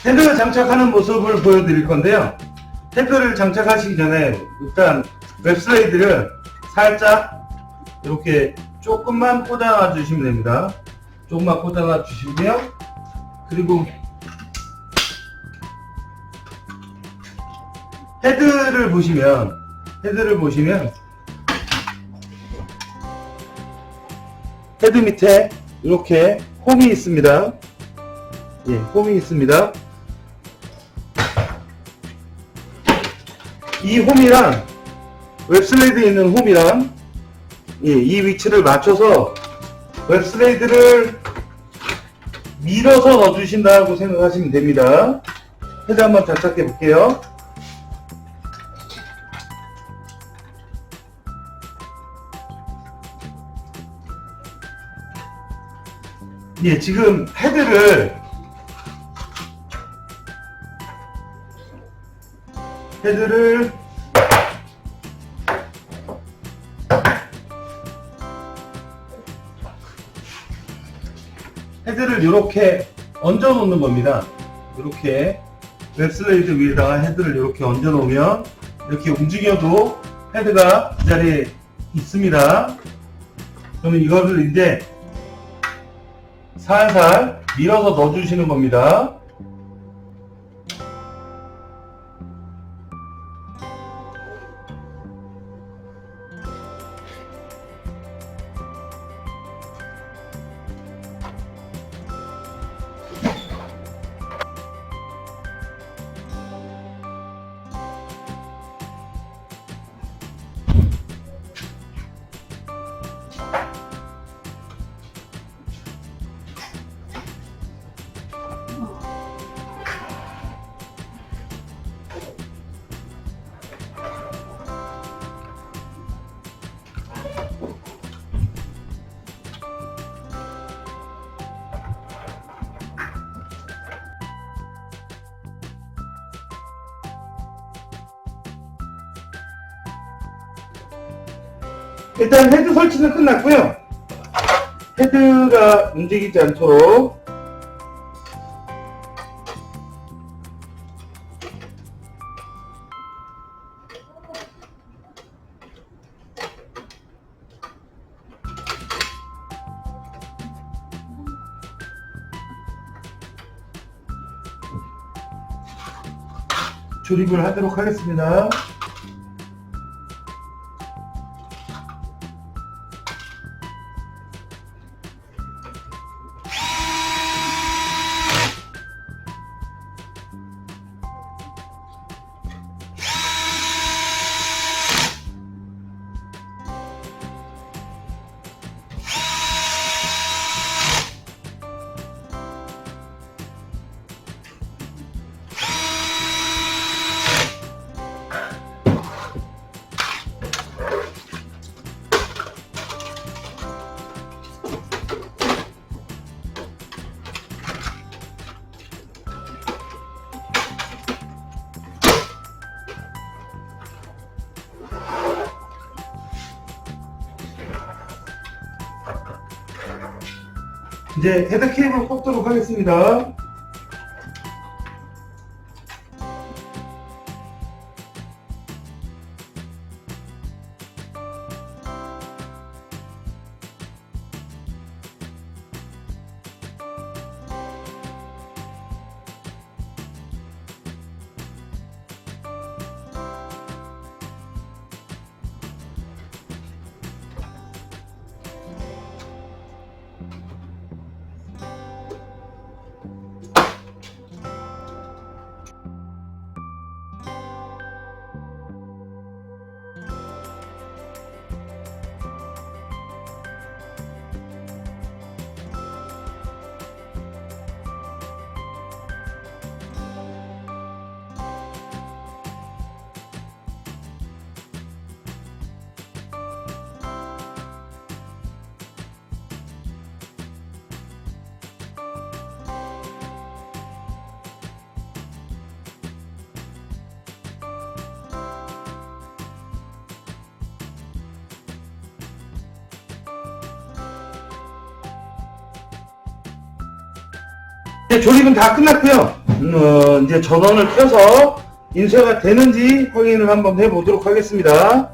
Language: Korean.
헤드 장착하는 모습을 보여드릴 건데요. 헤드를 장착하시기 전에 일단 웹슬레이드를 살짝 이렇게 조금만 꽂아 주시면 됩니다. 조금만 꽂아 주시고요. 그리고 헤드를 보시면 헤드 밑에 이렇게 홈이 있습니다. 예, 홈이 있습니다. 이 홈이랑 웹슬레이드에 있는 홈이랑 예, 이 위치를 맞춰서 웹슬레이드를 밀어서 넣어주신다고 생각하시면 됩니다. 헤드 한번 장착해 볼게요. 예, 지금 헤드를 이렇게 얹어 놓는 겁니다. 이렇게 웹슬레이드 위에다가 헤드를 이렇게 얹어 놓으면 이렇게 움직여도 헤드가 그 자리에 있습니다. 그러면 이거를 이제 살살 밀어서 넣어주시는 겁니다. 일단 헤드 설치는 끝났고요. 헤드가 움직이지 않도록 조립을 하도록 하겠습니다. 이제 헤드 케이블을 꽂도록 하겠습니다. 조립은 다 끝났고요. 이제 전원을 켜서 인쇄가 되는지 확인을 한번 해보도록 하겠습니다.